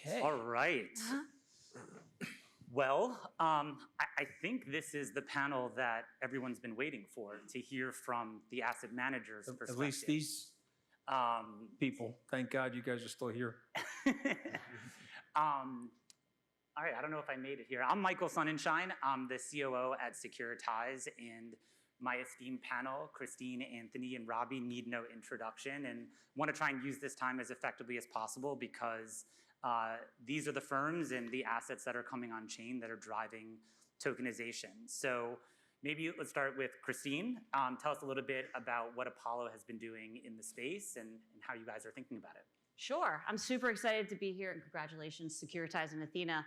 Okay. All right. Well, I think this is the panel that everyone's been waiting for, to hear from the asset manager's perspective. At least these people. Thank God you guys are still here. All right, I don't know if I made it here. I'm Michael Onchain. I'm the COO at Securitize, and my esteemed panel, Christine, Anthony, and Robbie, need no introduction, and want to try and use this time as effectively as possible because these are the firms and the assets that are coming on chain that are driving tokenization. So maybe let's start with Christine. Tell us a little bit about what Apollo has been doing in the space and how you guys are thinking about it. Sure. I'm super excited to be here, and congratulations, Securitize and Athena.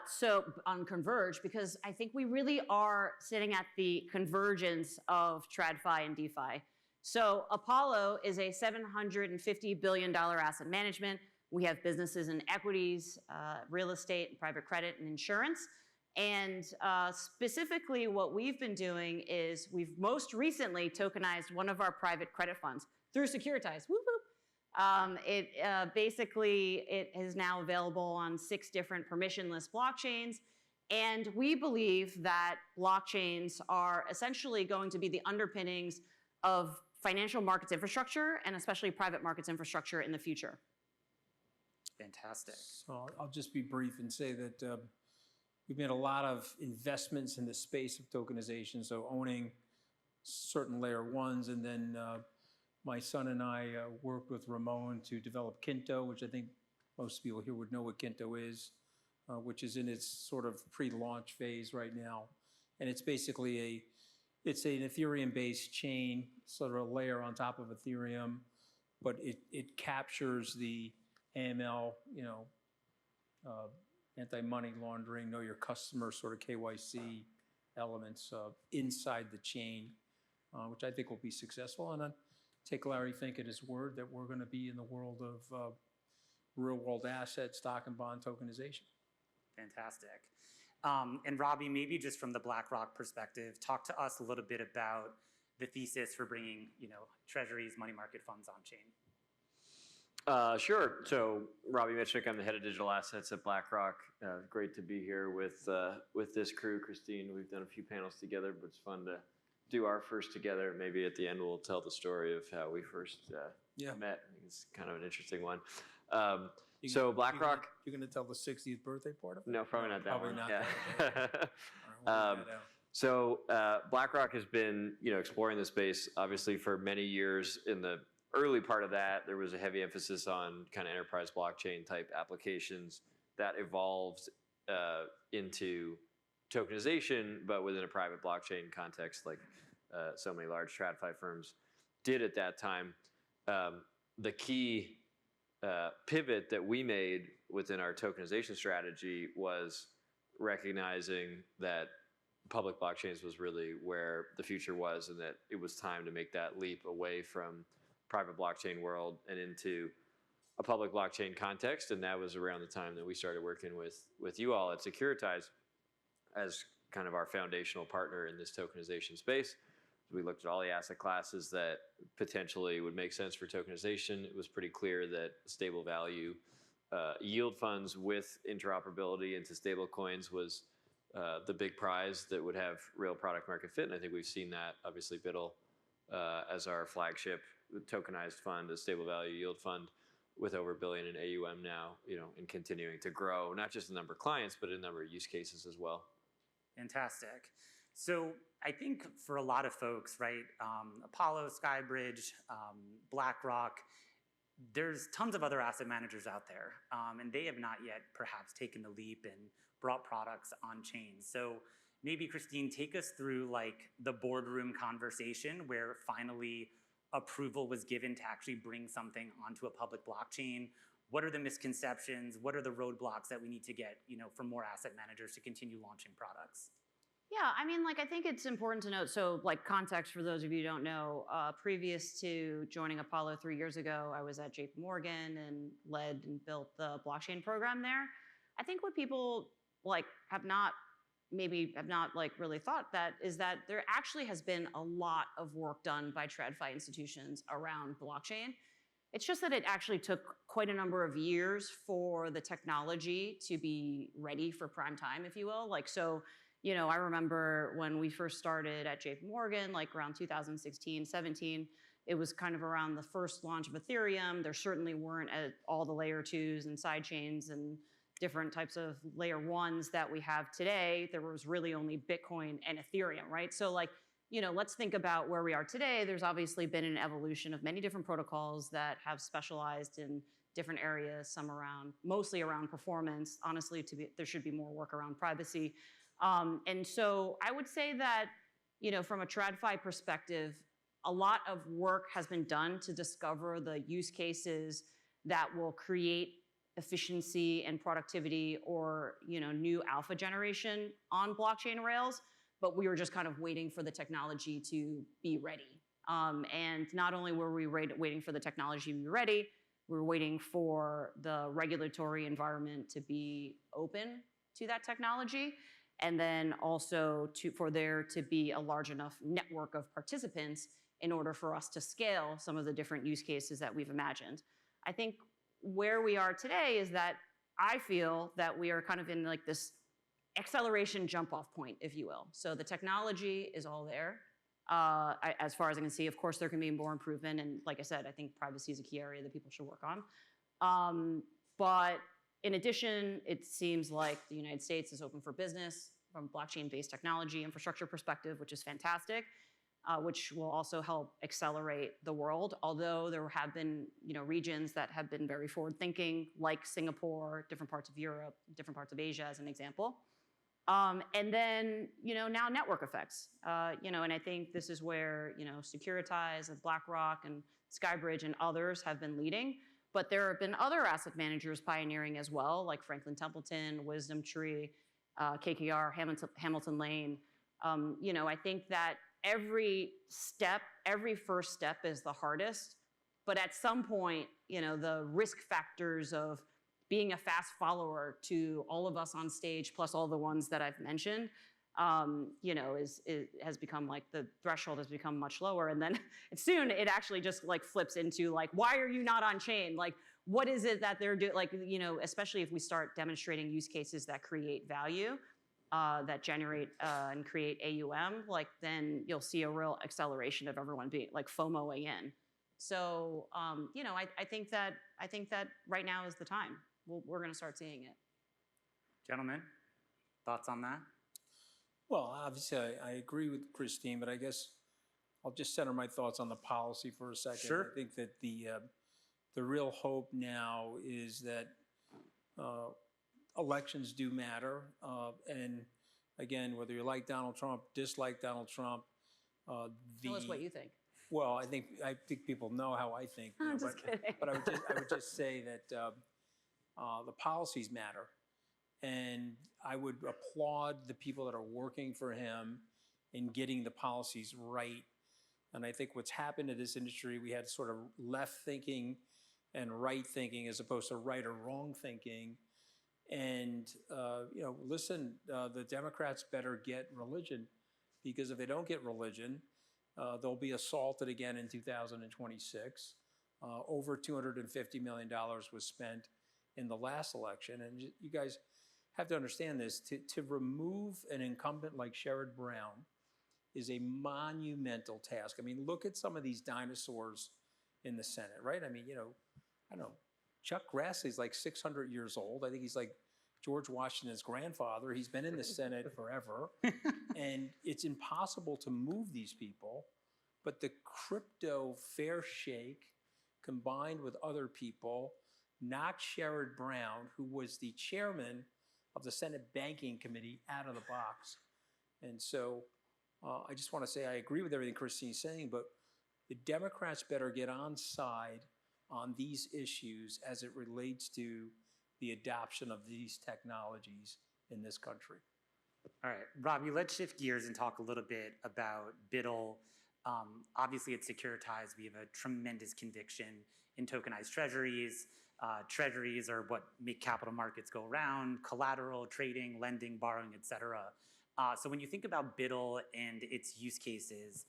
So on Converge, because I think we really are sitting at the convergence of TradFi and DeFi. So Apollo is a $750 billion asset management. We have businesses in equities, real estate, private credit, and insurance. And specifically what we've been doing is we've most recently tokenized one of our private credit funds through Securitize. Whoop, whoop. It is now available on 6 different permissionless blockchains. And we believe that blockchains are essentially going to be the underpinnings of financial markets infrastructure and especially private markets infrastructure in the future. Fantastic. So I'll just be brief and say that we've made a lot of investments in the space of tokenization. So owning certain layer ones, and then my son and I worked with Ramon to develop Quinto, which I think most people here would know what Quinto is, which is in its sort of pre-launch phase right now. And it's basically it's an Ethereum-based chain, sort of a layer on top of Ethereum, but it captures the AML, anti-money laundering, know your customer sort of KYC elements inside the chain, which I think will be successful. And take Larry Fink at his word that we're going to be in the world of real-world asset, stock and bond tokenization. Fantastic. And Robbie, maybe just from the BlackRock perspective, talk to us a little bit about the thesis for bringing, treasuries, money market funds on chain. Sure. So Robbie Mitchnick, I'm the head of digital assets at BlackRock. Great to be here with this crew. Christine, we've done a few panels together, but it's fun to do our first together. Maybe at the end we'll tell the story of how we first met. I think it's kind of an interesting one. So BlackRock. You're going to tell the 60th birthday part of it? No, probably not that probably one. Not yeah. That. So BlackRock has been exploring the space obviously for many years. In the early part of that, there was a heavy emphasis on kind of enterprise blockchain type applications that evolved into tokenization, but within a private blockchain context, like so many large TradFi firms did at that time. The key pivot that we made within our tokenization strategy was recognizing that public blockchains was really where the future was, and that it was time to make that leap away from private blockchain world and into a public blockchain context. And that was around the time that we started working with you all at Securitize as kind of our foundational partner in this tokenization space. We looked at all the asset classes that potentially would make sense for tokenization. It was pretty clear that stable value yield funds with interoperability into stable coins was the big prize that would have real product market fit. And I think we've seen that. Obviously BUIDL as our flagship tokenized fund, a stable value yield fund with over $1 billion in AUM now, and continuing to grow, not just the number of clients, but a number of use cases as well. Fantastic. So I think for a lot of folks, right, Apollo, SkyBridge, BlackRock, there's tons of other asset managers out there, and they have not yet perhaps taken the leap and brought products on chain. So maybe Christine, take us through like the boardroom conversation where finally approval was given to actually bring something onto a public blockchain. What are the misconceptions? What are the roadblocks that we need to get, for more asset managers to continue launching products? Yeah, I think it's important to note, so context for those of you who don't know, previous to joining Apollo 3 years ago, I was at JP Morgan and led and built the blockchain program there. I think what people have not really thought that is that there actually has been a lot of work done by TradFi institutions around blockchain. It's just that it actually took quite a number of years for the technology to be ready for prime time, if you will. Like, so, you know, I remember when we first started at JP Morgan, like around 2016, 17, it was kind of around the first launch of Ethereum. There certainly weren't all the layer 2s and side chains and different types of layer 1s that we have today. There was really only Bitcoin and Ethereum, right? So like, you know, let's think about where we are today. There's obviously been an evolution of many different protocols that have specialized in different areas, some around, mostly around performance. Honestly, there should be more work around privacy. And so I would say that, you know, from a TradFi perspective, a lot of work has been done to discover the use cases that will create efficiency and productivity or, you know, new alpha generation on blockchain rails. But we were just kind of waiting for the technology to be ready. And not only were we waiting for the technology to be ready, we were waiting for the regulatory environment to be open to that technology. And then also for there to be a large enough network of participants in order for us to scale some of the different use cases that we've imagined. I think where we are today is that I feel that we are kind of in like this acceleration jump-off point, if you will. So the technology is all there. As far as I can see, of course, there can be more improvement. And like I said, I think privacy is a key area that people should work on. But in addition, it seems like the United States is open for business from a blockchain-based technology infrastructure perspective, which is fantastic, which will also help accelerate the world. Although there have been, you know, regions that have been very forward-thinking, like Singapore, different parts of Europe, different parts of Asia, as an example. And then, you know, now network effects, you know, and I think this is where, you know, Securitize and BlackRock and SkyBridge and others have been leading. But there have been other asset managers pioneering as well, like Franklin Templeton, Wisdom Tree, KKR, Hamilton Lane. You know, I think that every first step is the hardest. But at some point, you know, the risk factors of being a fast follower to all of us on stage, plus all the ones that I've mentioned, you know, has become like the threshold has become much lower. And then soon it actually just like flips into like, why are you not on chain? Like, what is it that they're doing? Like, you know, especially if we start demonstrating use cases that create value, that generate and create AUM, like then you'll see a real acceleration of everyone being like FOMOing in. So, you know, I think that right now is the time. We're going to start seeing it. Gentlemen, thoughts on that? Well, obviously, I agree with Christine, but I guess I'll just center my thoughts on the policy for a second. Sure. I think that the real hope now is that elections do matter. And again, whether you like Donald Trump, dislike Donald Trump, Tell us what you think. Well, I think people know how I think. I'm just kidding. But I would just say that the policies matter. And I would applaud the people that are working for him in getting the policies right. And I think what's happened to this industry, we had sort of left thinking and right thinking as opposed to right or wrong thinking. And, you know, listen, the Democrats better get religion, because if they don't get religion, they'll be assaulted again in 2026. Over $250 million was spent in the last election. And you guys have to understand this. To remove an incumbent like Sherrod Brown is a monumental task. I mean, look at some of these dinosaurs in the Senate, right? I mean, you know, I don't know, Chuck Grassley's like 600 years old. I think he's like George Washington's grandfather. He's been in the Senate forever. And it's impossible to move these people. But the crypto fair shake combined with other people knocked Sherrod Brown, who was the chairman of the Senate Banking Committee, out of the box. And so I just want to say I agree with everything Christine's saying, but the Democrats better get on side on these issues as it relates to the adoption of these technologies in this country. All right, Robbie, let's shift gears and talk a little bit about BUIDL. Obviously, at Securitize, we have a tremendous conviction in tokenized treasuries. Treasuries are what make capital markets go around: collateral, trading, lending, borrowing, et cetera. So when you think about BUIDL and its use cases,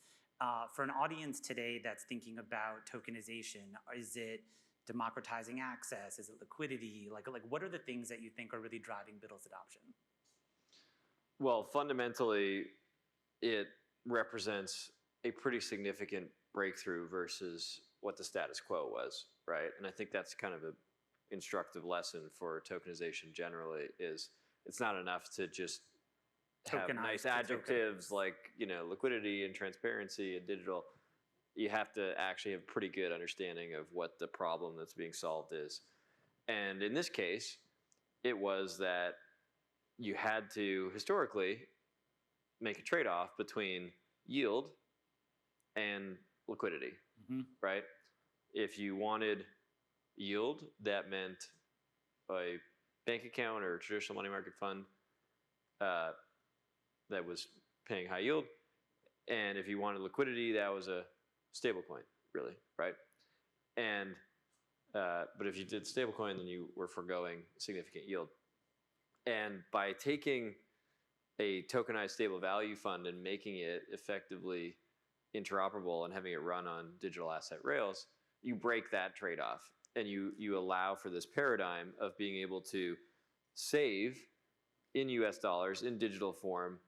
For an audience today that's thinking about tokenization, is it democratizing access? Is it liquidity? Like what are the things that you think are really driving BUIDL's adoption? Well, fundamentally, it represents a pretty significant breakthrough versus what the status quo was, right? And I think that's kind of an instructive lesson for tokenization generally is it's not enough to just have Tokenize nice to adjectives tokenize. like, liquidity and transparency and digital. You have to actually have a pretty good understanding of what the problem that's being solved is. And in this case, it was that you had to historically make a trade-off between yield and liquidity, right? If you wanted yield, that meant a bank account or a traditional money market fund that was paying high yield. And if you wanted liquidity, that was a stablecoin, really, right? And but if you did stablecoin, then you were foregoing significant yield. And by taking a tokenized stable value fund and making it effectively interoperable and having it run on digital asset rails, you break that trade-off and you allow for this paradigm of being able to save in US dollars in digital form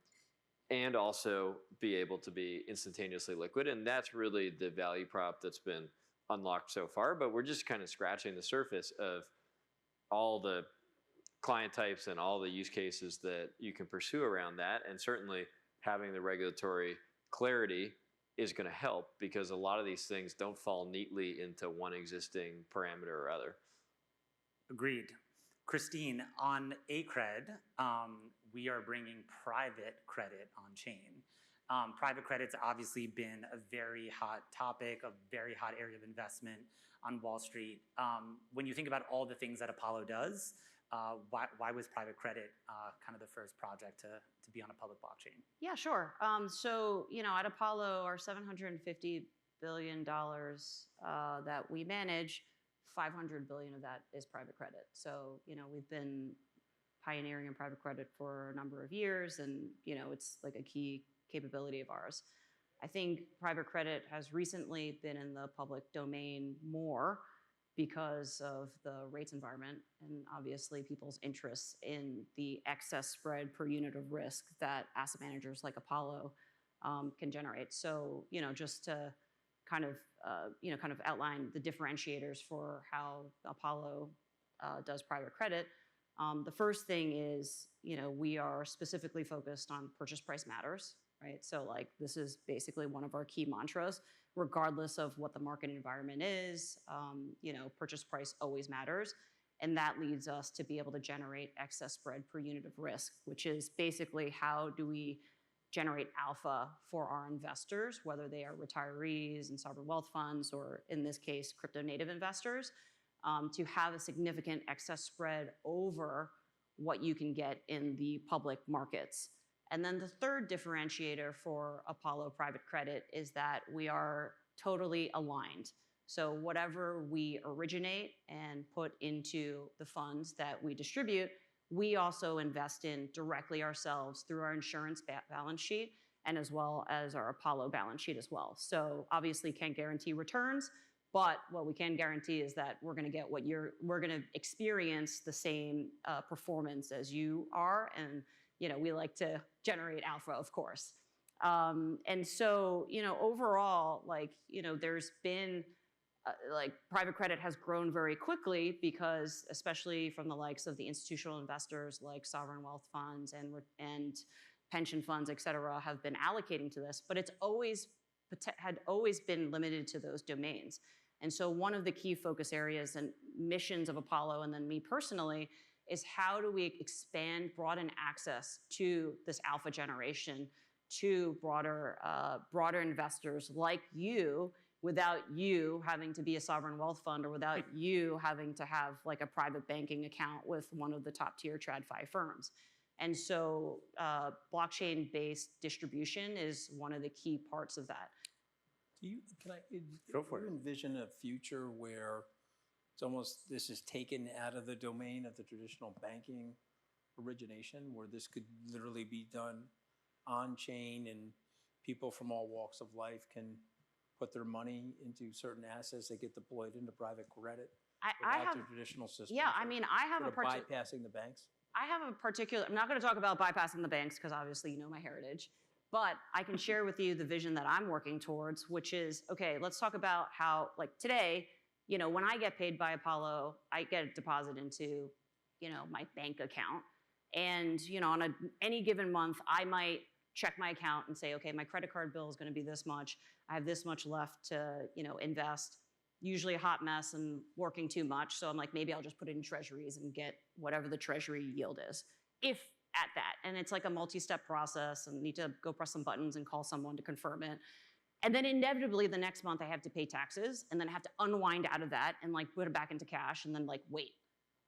and also be able to be instantaneously liquid. And that's really the value prop that's been unlocked so far, but we're just kind of scratching the surface of all the client types and all the use cases that you can pursue around that. And certainly having the regulatory clarity is going to help because a lot of these things don't fall neatly into one existing parameter or other. Agreed. Christine, on ACRED, we are bringing private credit on chain. Private credit's obviously been a very hot topic, a very hot area of investment on Wall Street. When you think about all the things that Apollo does, why was private credit kind of the first project to be on a public blockchain? Yeah, sure. So, at Apollo, our $750 billion that we manage, 500 billion of that is private credit. So, we've been pioneering in private credit for a number of years, and, it's like a key capability of ours. I think private credit has recently been in the public domain more because of the rates environment and obviously people's interests in the excess spread per unit of risk that asset managers like Apollo can generate. So, just to kind of outline the differentiators for how Apollo does private credit. The first thing is, we are specifically focused on purchase price matters, right? So this is basically one of our key mantras, regardless of what the market environment is, purchase price always matters. And that leads us to be able to generate excess spread per unit of risk, which is basically how do we generate alpha for our investors, whether they are retirees and sovereign wealth funds, or in this case, crypto native investors, to have a significant excess spread over what you can get in the public markets. And then the third differentiator for Apollo Private Credit is that we are totally aligned. So whatever we originate and put into the funds that we distribute, we also invest in directly ourselves through our insurance balance sheet and as well as our Apollo balance sheet as well. So obviously can't guarantee returns, but what we can guarantee is that we're going to get we're going to experience the same performance as you are. And we like to generate alpha, of course. And so, overall, there's been, private credit has grown very quickly because, especially from the likes of the institutional investors like sovereign wealth funds and pension funds, et cetera, have been allocating to this, but it's had always been limited to those domains. And so one of the key focus areas and missions of Apollo, and then me personally, is how do we broaden access to this alpha generation to broader investors like you, without you having to be a sovereign wealth fund or without you having to have a private banking account with one of the top tier TradFi firms. And so blockchain-based distribution is one of the key parts of that. Go for it. Do you envision a future where this is taken out of the domain of the traditional banking origination, where this could literally be done on chain and people from all walks of life can put their money into certain assets that get deployed into private credit I without have, the traditional system. yeah, I mean, I have a sort of bypassing the banks. I'm not going to talk about bypassing the banks because obviously you know my heritage, but I can share with you the vision that I'm working towards, which is, okay, let's talk about how, like today, you know, when I get paid by Apollo, I get a deposit into, you know, my bank account. And, you know, on any given month, I might check my account and say, okay, my credit card bill is going to be this much. I have this much left to, you know, invest. Usually a hot mess and working too much. So I'm like, maybe I'll just put it in treasuries and get whatever the treasury yield is, if at that. And it's like a multi-step process and need to go press some buttons and call someone to confirm it. And then inevitably the next month I have to pay taxes and then I have to unwind out of that and like put it back into cash and then like wait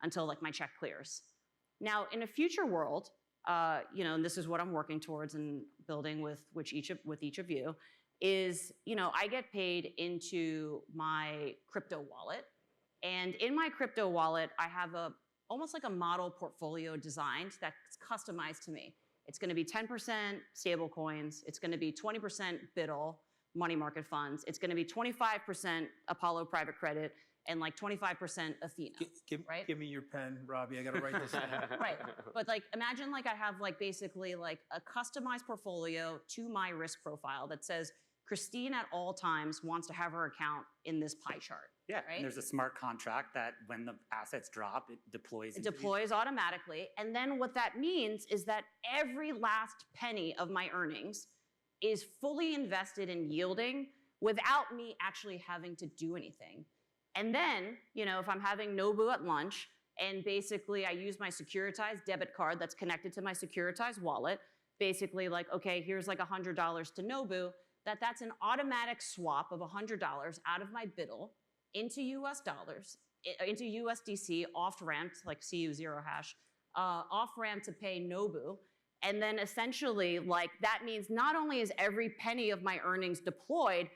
until like my check clears. Now in a future world, you know, and this is what I'm working towards and building with each of you, is, you know, I get paid into my crypto wallet. And in my crypto wallet, I have almost like a model portfolio designed that's customized to me. It's gonna be 10% stable coins. It's gonna be 20% BIDL, money market funds. It's gonna be 25% Apollo private credit and like 25% Athena, right? Give me your pen, Robbie. I got to write this down. Right, but like imagine like I have like basically like a customized portfolio to my risk profile that says Christine at all times wants to have her account in this pie chart. Yeah, right? and there's a smart contract that when the assets drop, it deploys. It deploys automatically. And then what that means is that every last penny of my earnings is fully invested in yielding without me actually having to do anything. And then, you know, if I'm having Nobu at lunch and basically I use my Securitize debit card that's connected to my Securitize wallet, basically like, okay, here's like $100 to Nobu, that's an automatic swap of $100 out of my BIDL into US dollars, into USDC, off-ramp, like CU0 hash, off-ramp to pay Nobu. And then essentially, like, that means not only is every penny of my earnings deployed,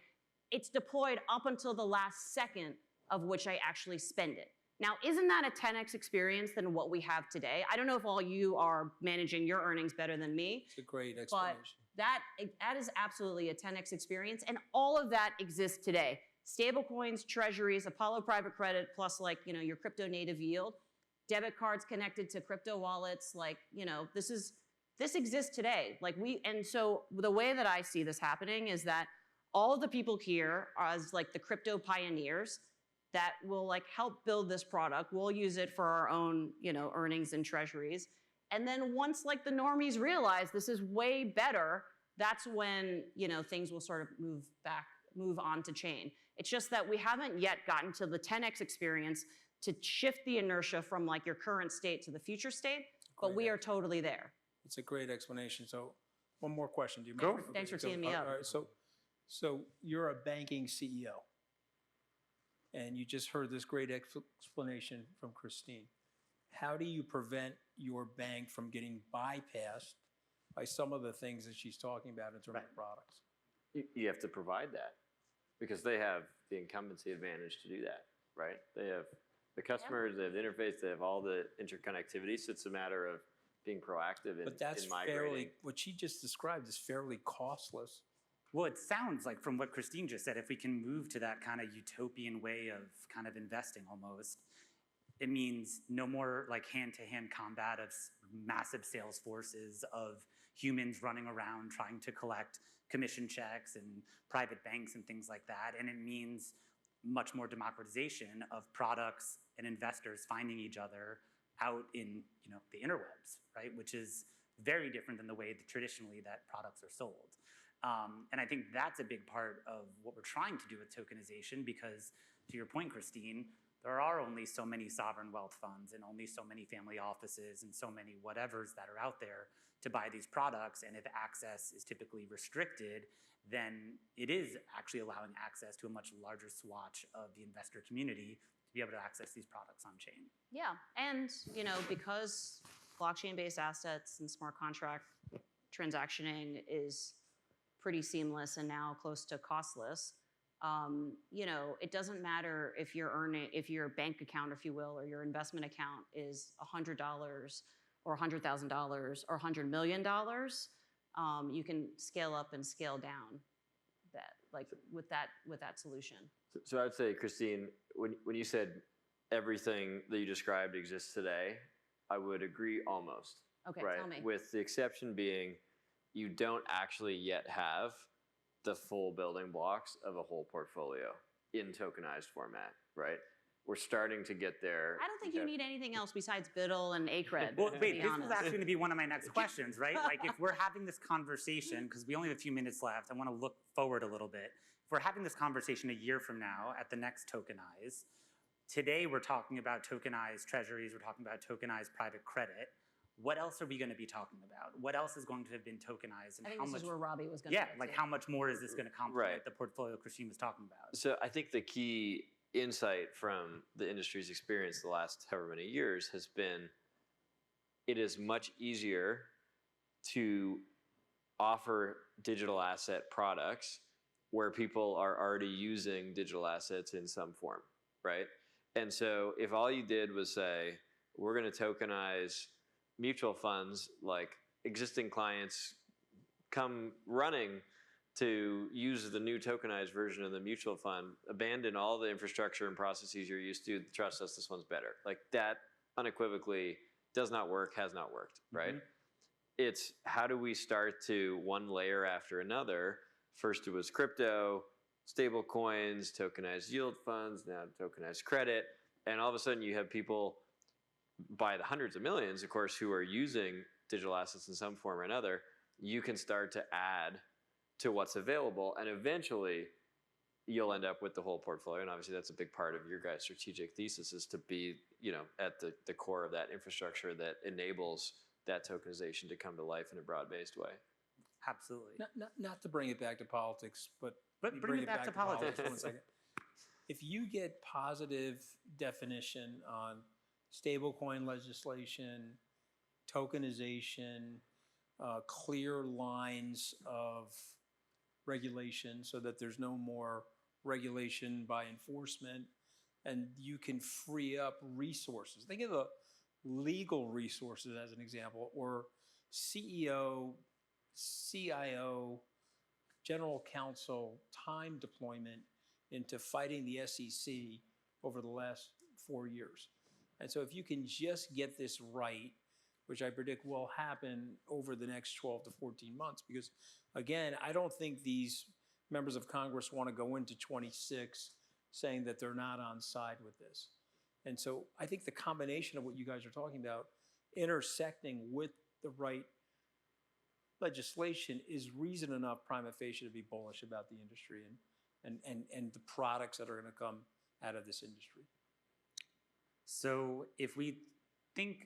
it's deployed up until the last second of which I actually spend it. Now, isn't that a 10x experience than what we have today? I don't know if all you are managing your earnings better than me. It's a great explanation. But that is absolutely a 10x experience, and all of that exists today. Stablecoins, treasuries, Apollo private credit, plus like, you know, your crypto native yield, debit cards connected to crypto wallets, like, you know, this exists today. Like and so the way that I see this happening is that all of the people here are as like the crypto pioneers that will like help build this product. We'll use it for our own, you know, earnings and treasuries. And then once like the normies realize this is way better, that's when, you know, things will sort of move on to chain. It's just that we haven't yet gotten to the 10x experience to shift the inertia from like your current state to the future state, but we are totally there. It's a great explanation. So one more question. Do you Go. mind? Thanks for teeing me up. All right, so you're a banking CEO, and you just heard this great explanation from Christine. How do you prevent your bank from getting bypassed by some of the things that she's talking about in terms of products? You have to provide that because they have the incumbency advantage to do that, right? They have the customers, they have the interface, they have all the interconnectivity. So it's a matter of being proactive in, But that's in migrating. what she just described is fairly costless. Well, it sounds like from what Christine just said, if we can move to that kind of utopian way of kind of investing almost, it means no more like hand-to-hand combat of massive sales forces of humans running around trying to collect commission checks and private banks and things like that. And it means much more democratization of products and investors finding each other out in, you know, the interwebs, right? Which is very different than the way that traditionally that products are sold. And I think that's a big part of what we're trying to do with tokenization because, to your point, Christine, there are only so many sovereign wealth funds and only so many family offices and so many whatevers that are out there to buy these products. And if access is typically restricted, then it is actually allowing access to a much larger swatch of the investor community to be able to access these products on chain. Yeah, and you know, because blockchain-based assets and smart contract transactioning is pretty seamless and now close to costless, you know, it doesn't matter if your bank account, if you will, or your investment account is $100 or $100,000 or $100 million. you can scale up and scale down that, like with that solution. So I would say, Christine, when you said everything that you described exists today, I would agree almost. Okay, right? tell me. With the exception being, you don't actually yet have the full building blocks of a whole portfolio in tokenized format, right? We're starting to get there. I don't think you need anything else besides BUIDL and ACRED. Well, to wait, be this honest. was actually going to be one of my next questions, right? Like, if we're having this conversation, because we only have a few minutes left, I want to look forward a little bit. If we're having this conversation a year from now at the next Tokenize, today we're talking about tokenized treasuries, we're talking about tokenized private credit. What else are we going to be talking about? What else is going to have been tokenized, and I think how this much? is where Robbie was going to Yeah, like how much more is this going to complement the portfolio Christine was talking about? So I think the key insight from the industry's experience the last however many years has been, it is much easier to offer digital asset products where people are already using digital assets in some form, right? And so if all you did was say, we're going to tokenize mutual funds, like existing clients come running to use the new tokenized version of the mutual fund, abandon all the infrastructure and processes you're used to, trust us, this one's better. Like that unequivocally does not work, has not worked, right? It's how do we start to one layer after another. First it was crypto, stable coins, tokenized yield funds, now tokenized credit. And all of a sudden you have people by the hundreds of millions, of course, who are using digital assets in some form or another. You can start to add to what's available, and eventually you'll end up with the whole portfolio. And obviously that's a big part of your guys' strategic thesis, is to be, at the core of that infrastructure that enables that tokenization to come to life in a broad-based way. Absolutely. Not to bring it back to politics, but bring it back to politics. 1 second. If you get positive definition on stablecoin legislation, tokenization, clear lines of regulation so that there's no more regulation by enforcement, and you can free up resources. Think of the legal resources as an example, or CEO, CIO, general counsel time deployment into fighting the SEC over the last 4 years. And so if you can just get this right, which I predict will happen over the next 12 to 14 months, because again, I don't think these members of Congress want to go into 26 saying that they're not on side with this. And so I think the combination of what you guys are talking about, intersecting with the right legislation, is reason enough prima facie to be bullish about the industry and the products that are going to come out of this industry. So if we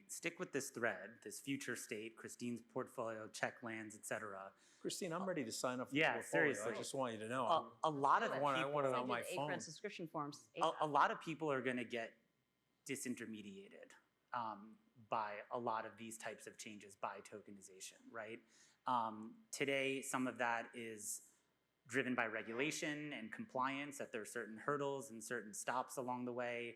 stick with this thread, this future state, Christine's portfolio, check lands, et cetera. Christine, I'm ready to sign up for Yeah, the portfolio. seriously. I just want you to know. A lot of I people, want it on my phone. ACRED subscription forms. a lot of people are going to get disintermediated by a lot of these types of changes by tokenization, right? Today, some of that is driven by regulation and compliance, that there are certain hurdles and certain stops along the way.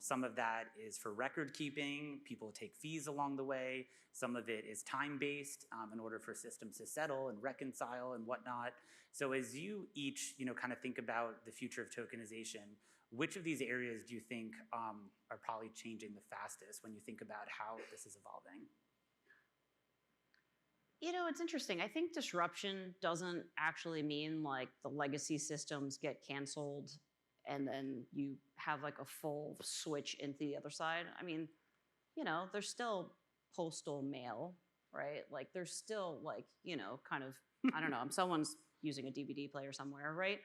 Some of that is for record keeping. People take fees along the way. Some of it is time-based in order for systems to settle and reconcile and whatnot. So as you each, kind of think about the future of tokenization, which of these areas do you think are probably changing the fastest when you think about how this is evolving? It's interesting. I think disruption doesn't actually mean like the legacy systems get canceled and then you have like a full switch into the other side. I mean, there's still postal mail, right? Like there's still like, kind of, I don't know, someone's using a DVD player somewhere, right?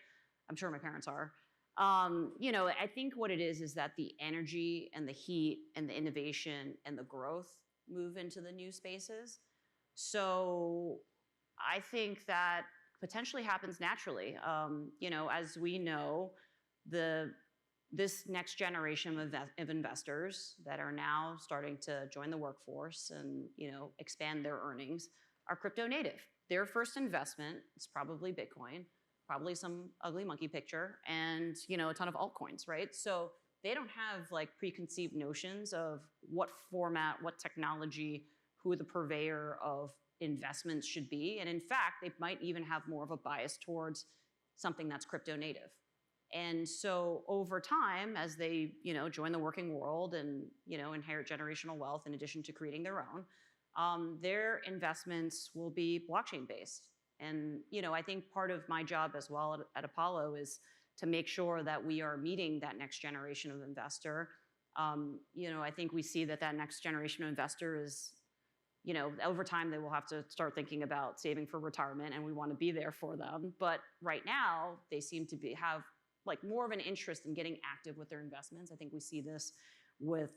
I'm sure my parents are. I think what it is that the energy and the heat and the innovation and the growth move into the new spaces. So I think that potentially happens naturally. As we know, this next generation of investors that are now starting to join the workforce and expand their earnings are crypto native. Their first investment is probably Bitcoin, probably some ugly monkey picture, and a ton of altcoins, right? So they don't have like preconceived notions of what format, what technology, who the purveyor of investments should be. And in fact, they might even have more of a bias towards something that's crypto native. And so over time, as they, join the working world and, inherit generational wealth in addition to creating their own, their investments will be blockchain based. And, I think part of my job as well at Apollo is to make sure that we are meeting that next generation of investor. I think we see that next generation of investor is, over time they will have to start thinking about saving for retirement, and we want to be there for them. But right now, they seem to have like more of an interest in getting active with their investments. I think we see this with,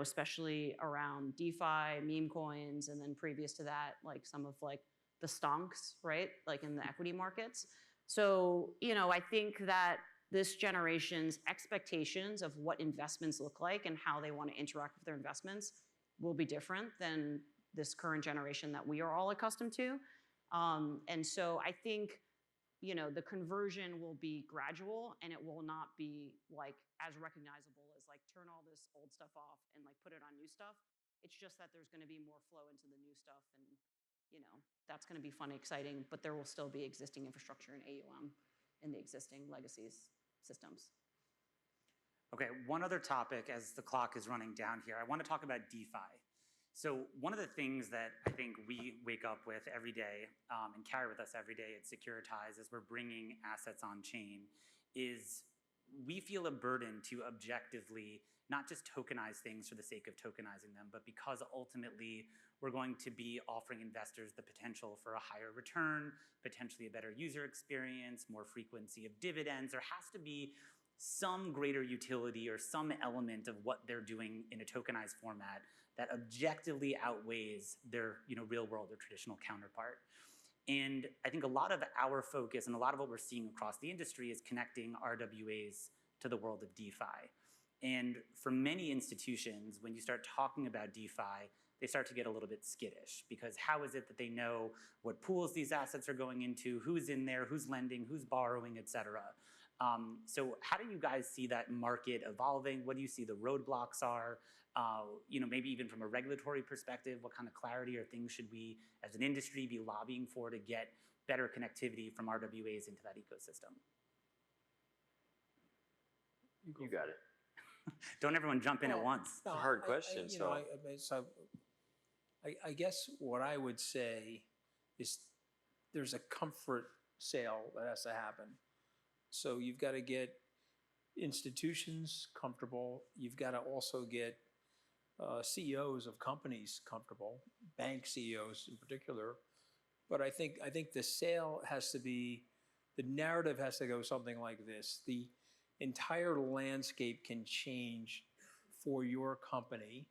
especially around DeFi, meme coins, and then previous to that, like some of like the stonks, right? Like in the equity markets. So, I think that this generation's expectations of what investments look like and how they want to interact with their investments will be different than this current generation that we are all accustomed to. And so I think, the conversion will be gradual, and it will not be like as recognizable as like turn all this old stuff off and like put it on new stuff. It's just that there's going to be more flow into the new stuff, and that's going to be fun and exciting, but there will still be existing infrastructure and AUM in the existing legacies systems. Okay, one other topic as the clock is running down here. I want to talk about DeFi. So one of the things that I think we wake up with every day and carry with us every day at Securitize as we're bringing assets on chain is we feel a burden to objectively not just tokenize things for the sake of tokenizing them, but because ultimately we're going to be offering investors the potential for a higher return, potentially a better user experience, more frequency of dividends. There has to be some greater utility or some element of what they're doing in a tokenized format that objectively outweighs their real world or traditional counterpart. And I think a lot of our focus and a lot of what we're seeing across the industry is connecting RWAs to the world of DeFi. And for many institutions, when you start talking about DeFi, they start to get a little bit skittish, because how is it that they know what pools these assets are going into, who's in there, who's lending, who's borrowing, et cetera. So how do you guys see that market evolving? What do you see the roadblocks are? Maybe even from a regulatory perspective, what kind of clarity or things should we as an industry be lobbying for to get better connectivity from RWAs into that ecosystem? You got it. Don't everyone jump in at once. It's a hard question. I guess what I would say is there's a comfort sale that has to happen. So you've got to get institutions comfortable. You've got to also get CEOs of companies comfortable, bank CEOs in particular. But I think the sale has to be, the narrative has to go something like this. The entire landscape can change for your company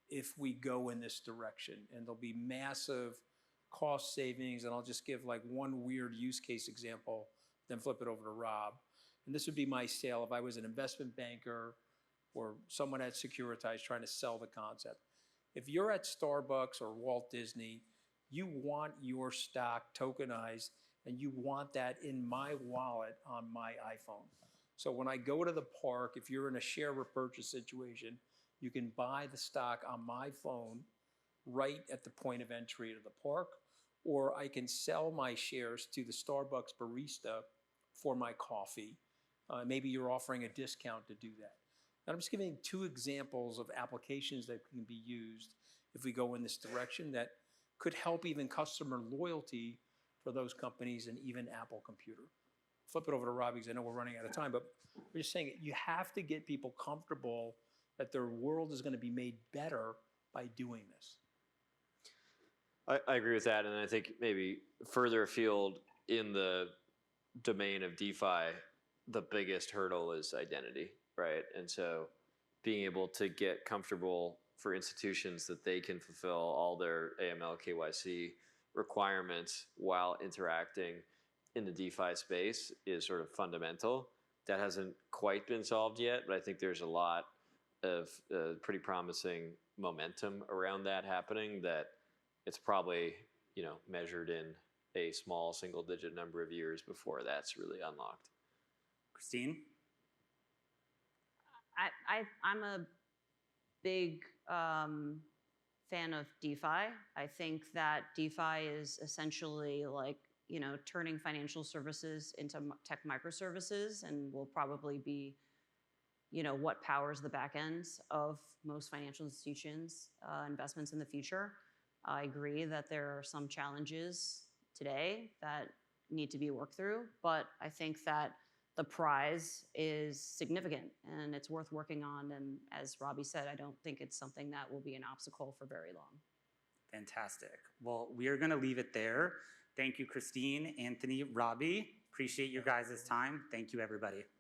if we go in this direction. And there'll be massive cost savings. And I'll just give like one weird use case example, then flip it over to Rob. And this would be my sale if I was an investment banker or someone at Securitize trying to sell the concept. If you're at Starbucks or Walt Disney, you want your stock tokenized and you want that in my wallet on my iPhone. So when I go to the park, if you're in a share repurchase situation, you can buy the stock on my phone right at the point of entry to the park, or I can sell my shares to the Starbucks barista for my coffee. Maybe you're offering a discount to do that. And I'm just giving two examples of applications that can be used if we go in this direction that could help even customer loyalty for those companies and even Apple Computer. Flip it over to Robbie because I know we're running out of time, but we're just saying you have to get people comfortable that their world is going to be made better by doing this. I agree with that, and I think maybe further afield in the domain of DeFi, the biggest hurdle is identity, right? And so being able to get comfortable for institutions that they can fulfill all their AML, KYC requirements while interacting in the DeFi space is sort of fundamental. That hasn't quite been solved yet, but I think there's a lot of pretty promising momentum around that happening that it's probably, measured in a small single-digit number of years before that's really unlocked. Christine? I'm a big fan of DeFi. I think that DeFi is essentially like, you know, turning financial services into tech microservices, and will probably be, you know, what powers the back ends of most financial institutions' investments in the future. I agree that there are some challenges today that need to be worked through, but I think that the prize is significant and it's worth working on. And as Robbie said, I don't think it's something that will be an obstacle for very long. Fantastic. Well, we are going to leave it there. Thank you, Christine, Anthony, Robbie. Appreciate your guys' time. Thank you, everybody.